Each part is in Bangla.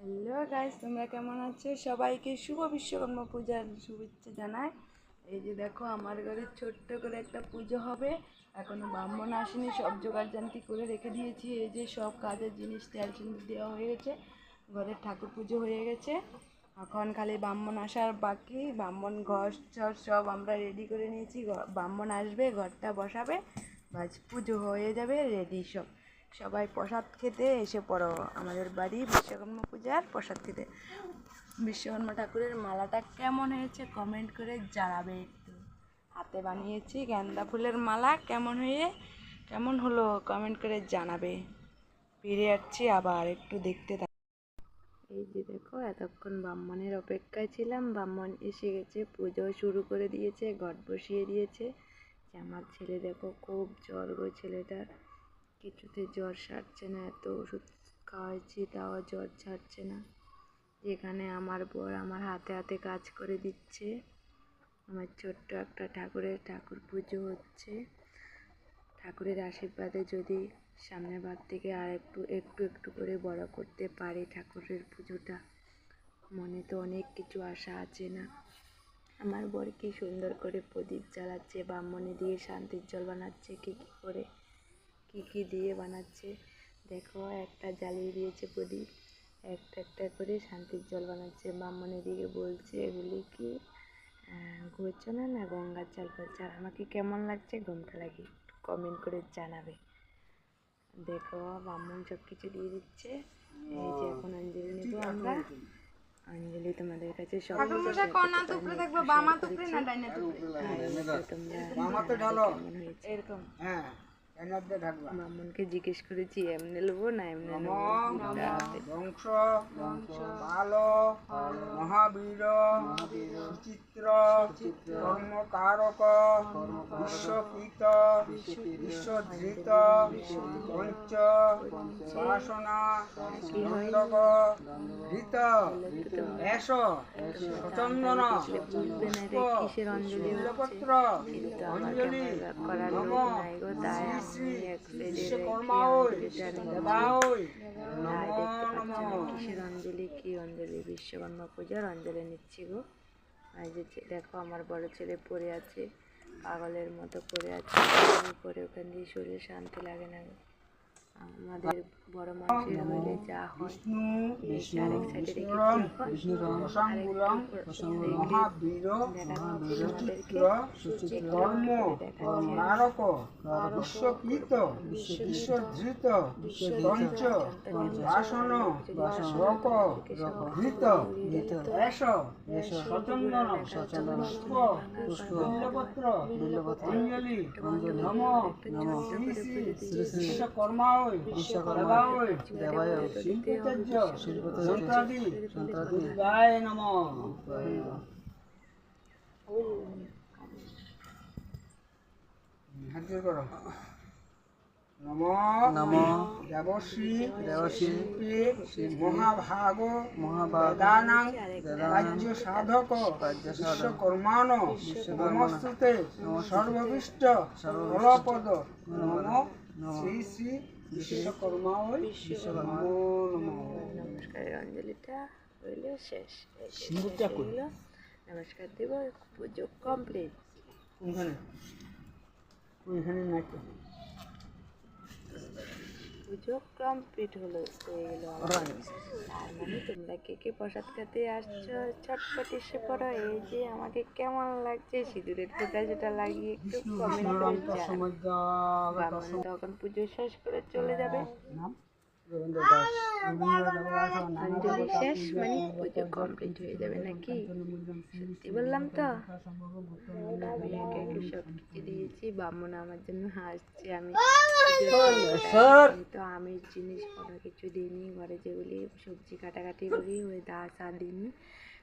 হ্যালো গাইস, তোমরা কেমন আছো? সবাইকে শুভ বিশ্বকর্মা পূজার শুভেচ্ছা জানাই। এই যে দেখো, আমার ঘরে ছোট্ট করে একটা পুজো হবে। এখনো ব্রাহ্মণ আসেনি, সব জোগাড়জান্তি করে রেখে দিয়েছি। এই যে সব কাজের জিনিস তেল সিঁদুর দেওয়া হয়ে গেছে, ঘরের ঠাকুর পুজো হয়ে গেছে। এখন খালি ব্রাহ্মণ আসার বাকি। ব্রাহ্মণ ঘর চর সব আমরা রেডি করে নিয়েছি। ব্রাহ্মণ আসবে, ঘরটা বসাবে, বাস পুজো হয়ে যাবে, রেডি সব। সবাই প্রসাদ খেতে এসে পড়ো আমাদের বাড়ি বিশ্বকর্মা পূজার প্রসাদ খেতে। বিশ্বকর্মা ঠাকুরের মালাটা কেমন হয়েছে কমেন্ট করে জানাবে। একটু হাতে বানিয়েছি গাঁদা ফুলের মালা, কেমন হলো কমেন্ট করে জানাবে। ফিরে যাচ্ছি আবার, একটু দেখতে থাক। এই যে দেখো, এতক্ষণ ব্রাহ্মণের অপেক্ষায় ছিলাম। ব্রাহ্মণ এসে গেছে, পুজো শুরু করে দিয়েছে, ঘট বসিয়ে দিয়েছে। আমার ছেলে দেখো, খুব জ্বর গো ছেলেটার, কিছুতে জ্বর সারছে না। এত ওষুধ খাওয়াইছি তাও জ্বর ছাড়ছে না। যেখানে আমার বর আমার হাতে হাতে কাজ করে দিচ্ছে। আমার ছোট্ট একটা ঠাকুর পুজো হচ্ছে। ঠাকুরের আশীর্বাদে যদি সামনের বার থেকে আর একটু করে বড় করতে পারি ঠাকুরের পুজোটা, মনে তো অনেক কিছু আশা আছে না। আমার বর কি সুন্দর করে প্রদীপ জ্বালাচ্ছে, ব্রাহ্মণে দিয়ে শান্তির জল বানাচ্ছে, কি দিয়ে বানাচ্ছে দেখো। একটা জ্বালিয়ে দিয়েছে প্রদীপ, একটা করে শান্তির জল বানাচ্ছে। ব্রাহ্মণে দিকে বলছে এগুলি কি গোচনা না গঙ্গার জল বলছে। আর আমাকে কেমন লাগছে ঘুমটা লাগে কমেন্ট করে জানাবে। দেখো, ব্রাহ্মণ সব কিছু দিয়ে দিচ্ছে। এই যে এখন অঞ্জলি নেবো আমরা। অঞ্জলি তোমাদের কাছে সব কেমন হয়েছে এরকম। ব্রাহ্মণকে জিজ্ঞেস করেছি এমনি নেবো না এমনি নেবো। বংশ বালো মহাবীর সুচিত্র কর্মকারক বিশ্বকৃত বিশ্বধৃত পঞ্চ বাসনা দণ্ডক ধৃত এস সচন্দন কিসের অঞ্জলি বিল্লপত্র অঞ্জলি করার নম লোক নাই গো, তাই শ্রী আমি বিশ্বকর্মায় দেবায় কিসের অঞ্জলি, কি অঞ্জলি? বিশ্বকর্মা পূজার অঞ্জলি নিচ্ছি গো। আর যে দেখো, আমার বড় ছেলে পড়ে আছে, পাগলের মতো পড়ে আছে। পরে ওখান দিয়ে শরীরে শান্তি লাগে না গো। আমাদের বড় মানুষের হইলে যা হয়, আরেক সাইডে রেখে বিশ্বকৃত বিশ্বধৃত পঞ্চ বাসন ধৃত এস সচন্দন পুষ্প বিল্লপত্র অঞ্জলি নম শ্রী শ্রী বিশ্বকর্মায় দেবায় শিল্পাচার্য সন্ত্রাদি দুর্গায় নমঃ। হাজির করো। নম নম দেবশ্রী শিল্পী মহাভাগ বেদানাং রাজ্য সাধক বিশ্বকর্মান নমস্তুতে সর্ববিষ্ট ফলপদ নম শ্রী শ্রী বিশ্বকর্মায় নমস্কারের অঞ্জলিটা হইল শেষ। নমস্কার দেব, পুজো কমপ্লিট। পুজো কমপ্লিট হয়ে গেল। তার মানে তোমরা কে প্রসাদ খেতে আসছো ছটপট এসে পড়ো। এই যে আমাকে কেমন লাগছে সিঁদুরের ফোঁটা যেটা লাগিয়ে একটু কমেন্ট করে জানাবে। তখন পুজো শেষ করে চলে যাবে। অঞ্জলি শেষ মানে পুজো কমপ্লিট হয়ে যাবে নাকি? সত্যি বললাম তো? আমি একে সব কিছু দিয়েছি। ব্রাহ্মণ আমার জন্য হাসছে। আমি তো আমি জিনিস কোনো কিছু দিইনি। ঘরে যেগুলি সবজি কাটাকাটি করি ওই দা চা দিইনি,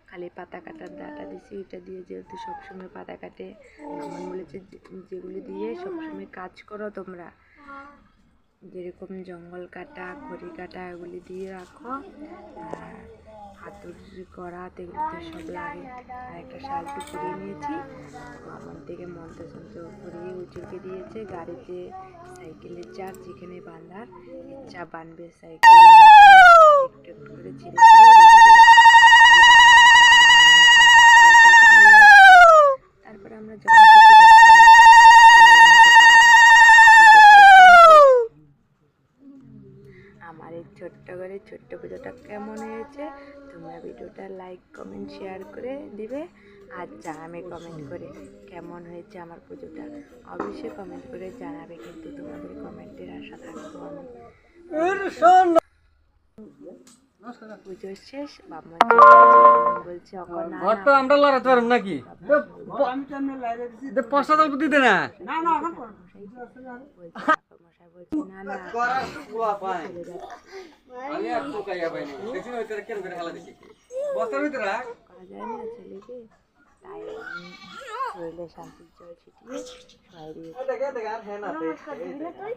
খালি পাতা কাটার দাটা দিছি। ওইটা দিয়ে যেহেতু সবসময় পাতা কাটে, ব্রাহ্মণ বলেছে যেগুলি দিয়ে সবসময় কাজ করো তোমরা, যেরকম জঙ্গল কাটা খড়ি কাটা এগুলি দিয়ে রাখো। আর হাতুড়ি করাত এগুলিতে সব লাগে। আর একটা শালটু করিয়ে নিয়েছি, আমার থেকে মন্ত্র করিয়ে উঁচুকে দিয়েছে। গাড়িতে সাইকেলের চার যেখানে বাঁধার ইচ্ছা বানবে সাইকেল একটু একটু করে ছিঁড়ে ছিঁড়ে ছোট্ট পুজোটা কেমন হয়েছে তোমরা ভিডিওটা লাইক কমেন্ট শেয়ার করে দিবে আর জানাবে কমেন্ট করে কেমন হয়েছে আমার পুজোটা। অবশ্যই কমেন্ট করে জানাবে, কিন্তু তোমাদের কমেন্টের আশা থাকবো আমি। পুজো শেষ, বাবা বলছে ঘরটা আমরা লড়াতে পারব নাকি? পয়সা তো দিতে না। মশাই বলছে না না আমি আর তো কাইয়া পাইনি। দেখি ওই তোর কেন করে খেলা দেখি। বস্তার ভিতরে রাখ। করা যায় না ছেলেকে, তাই আমি শরীরে শান্তির জল ছিটিয়ে সবাই দিয়েছি।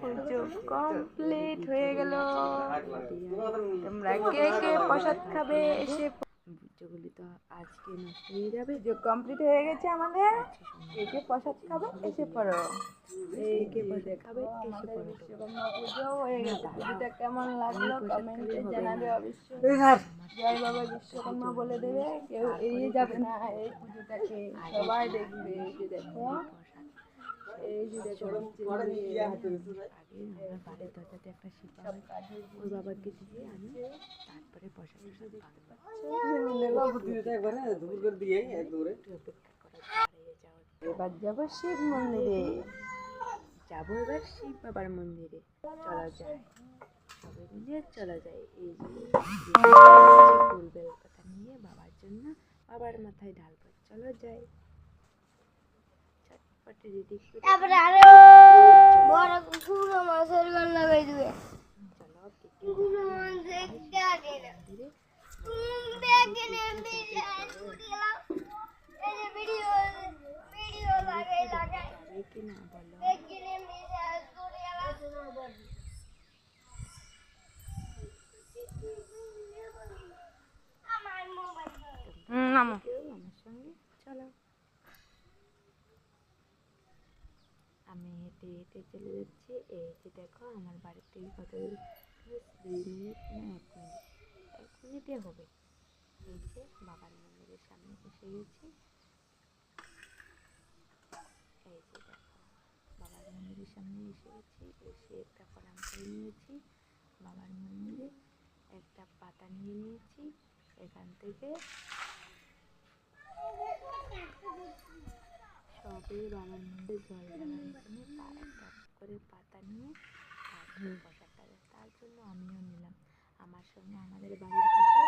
পুজো কমপ্লিট হয়ে গেল। তোমরা কে কে প্রসাদ খাবে এসে, পুজোগুলি তো আজকে নষ্ট হয়ে যাবে। পুজো কমপ্লিট হয়ে গেছে আমাদের। কে কে প্রসাদ খাবে এসে পড়ো, এই কে প্রসাদ খাবে এসে পড়ো। বিশ্বকর্মা পুজো হয়ে গেছে। পুজোটা কেমন লাগলো কমেন্টে জানাবে অবশ্যই। জয় বাবা বিশ্বকর্মা বলে দেবে, কেউ এড়িয়ে যাবে না এই পুজোটাকে, সবাই দেখবে। এই যে দেখো, এই যে দেখো আগে আমার বাড়ির দরজাতে একটা শিপা ওর বাবাকে দিয়ে আমি তারপরে প্রসাদ এবার যাবো শিব মন্দিরে, যাবো এবার শিব বাবার মন্দিরে। চলা যায়, সবাই মিলে চলা যায়। এই যে ফুল বেল পাতা নিয়ে বাবার জন্য বাবার মাথায় ঢালবো, চলো যাই। চটপটে রেডি করে তারপরে আরো বড় পুরো মাছের গান লাগাই দিবে। চলো পুরো মাছ দেখতে আগে না দেখেন এই যে ভিডিও লাগাই কি না বলো। দেখেন মিজাজ করে আমার মোবাইল আমার সঙ্গে চলো। আমি হেঁটে হেঁটে চলে যাচ্ছি। এই যে দেখো আমার বাড়ির থেকে কত 2 মিনিট না 1 মিনিটে হবে। এই যে বাবার মন্দিরের সামনে এসে গেছি। এই যে দেখো বাবার মন্দিরের সামনে এসে গেছি। এসে একটা প্রণাম করে নিয়েছি বাবার মন্দিরে, একটা পাতা নিয়ে নিয়েছি। এখান থেকে সবে বাবার মধ্যে জল ঢালার জন্য একটা করে পাতা নিয়ে তারপরে প্রসাদটা দেয়। তার জন্য আমিও নিলাম। আমার সঙ্গে আমাদের বাড়ির পাশে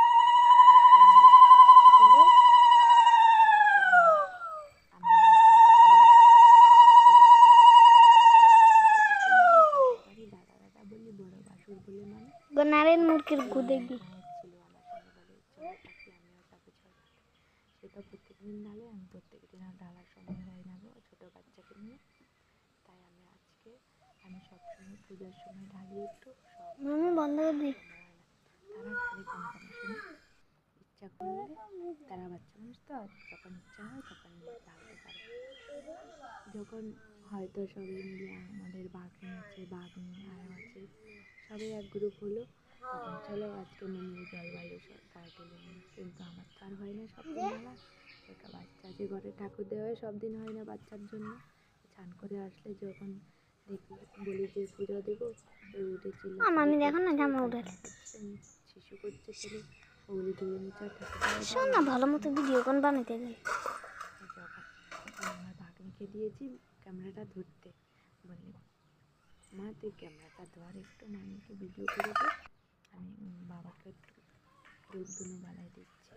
দাদা দাদা বলি, বড় বাসুর বলে মানে নারেন মুরগির গুদে কি ছিল আমার সঙ্গে, বলে চলো থাকি আমিও যাবো চল। সে তো প্রত্যেকদিন ঢালে, আমি প্রত্যেকদিন আর ঢালার সময় হয় না গো ছোটো বাচ্চাকে নিয়ে। তাই আমি সবসময় পূজার সময় ঢালি একটু, সব আমি বন্ধ করে দিই। তারা ঢালে কম কম শুনে, ইচ্ছা করলে তারা বাচ্চা মানুষ তো যখন ইচ্ছা হয় তখন ঢালতে পারে। যখন হয়তো সবাই মিলে আমাদের বাঘনি আছে, বাঘনি আরও আছে, সবাই এক গ্রুপ হলো, তখন চলো আজকে মন্দিরে জল বালু সরকার ঢেলে নিই। কিন্তু আমার তো আর হয় না সব দিন ঢালা, একটা বাচ্চা আছে ঘরে, ঠাকুর দেওয়া হয় সব দিন হয় না বাচ্চার জন্য। স্নান করে আসলে যখন দেখি বলি যে পুজো দেবো, ওই উঠেছিল আমি দেখো না জামা উঠে শিশু করছে ছেলে, ওগুলি ধুয়ে নিচ্ছে শোন না ভালো মতো ভিডিও কোন বানাইতে দিই। যখন আমার ভাগ্নিকে দিয়েছি ক্যামেরাটা ধরতে, বললি মা তুই ক্যামেরাটা ধর একটু, মামিকে ভিডিও করে দে, আমি বাবাকে একটু দুধ দুনো বানাই দিচ্ছি।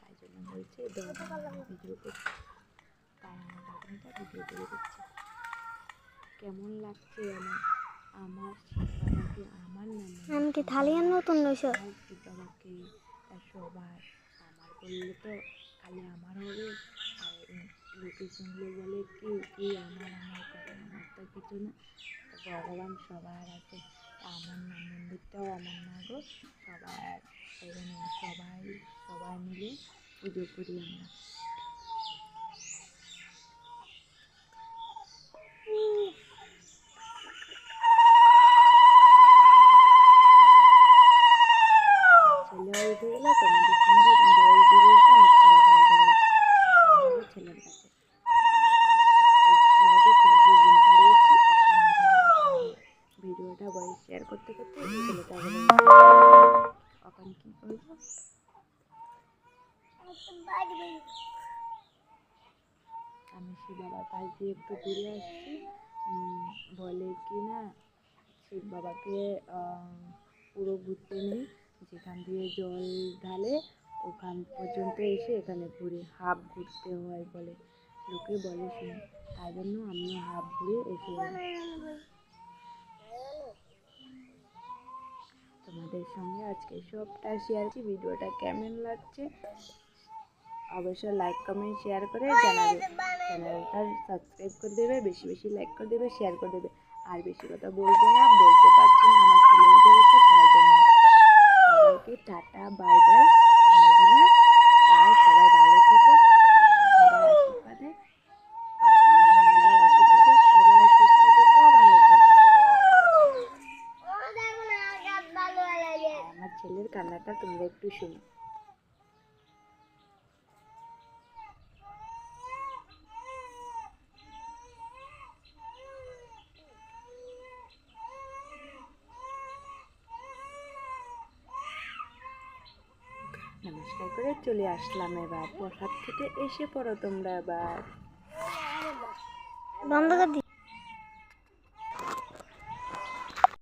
তাই জন্য বলছে ভিডিও করছি, তাই আমার ভাগ্নিটা ভিডিও করে দিচ্ছে। কেমন লাগছে আমার বাবাকে, আমার নাম আমি কি থালি আর নতুন লইছ বাবাকে, তার সবার আমার বললে তো খালি আমার হবে, আর লোকে শুনলে বলে কি কি আমার করে, আমার তো কিছু না, ভগবান সবার আছে। আমার নাম মন্দিরটাও আমার না গো, সবার এখানে সবাই মিলে পুজো করি আমরা। ছেলে উঠে গেলে তোমাদের সঙ্গে বই দিয়ে আমার ছেলেটা উঠে গেল ছেলের কাছে, ভিডিওটা বয়স শেয়ার করতে করতে ছেলেটা আমি শিব বাবার পাশ দিয়ে একটু ঘুরে আসছি। বলে কি না শিব বাবাকে পুরো ঘুরতে নেই, যেখান দিয়ে জল ঢালে ওখান পর্যন্ত এসে এখানে ঘুরে হাফ ঘুরতে হয় বলে, লোকে বলে শুনে, তাই জন্য আমিও হাফ ঘুরে এসে তোমাদের সঙ্গে আজকে সবটা শেয়ার করছি। ভিডিওটা কেমন লাগছে অবশ্যই লাইক কমেন্ট শেয়ার করে জানাবে, চ্যানেলটা সাবস্ক্রাইব করে দেবে, বেশি বেশি লাইক করে দেবে, শেয়ার করে দেবে। আর বেশি কথা বলবো না, বলতে পারছি না, আমার ছেলে উঠে গেছে, তাই জন্য সবাইকে টাটা বাই বাই বলে দিলাম। তাই সবাই ভালো থেকে সবার আশীর্বাদে সবাই সুস্থ থেকো, ভালো থেকো। আমার ছেলের কান্নাটা তোমরা একটু শোনো। নমস্কার করে চলে আসলাম এবার প্রসাদ থেকে, এসে পড়ো তোমরা এবার। বন্ধ করে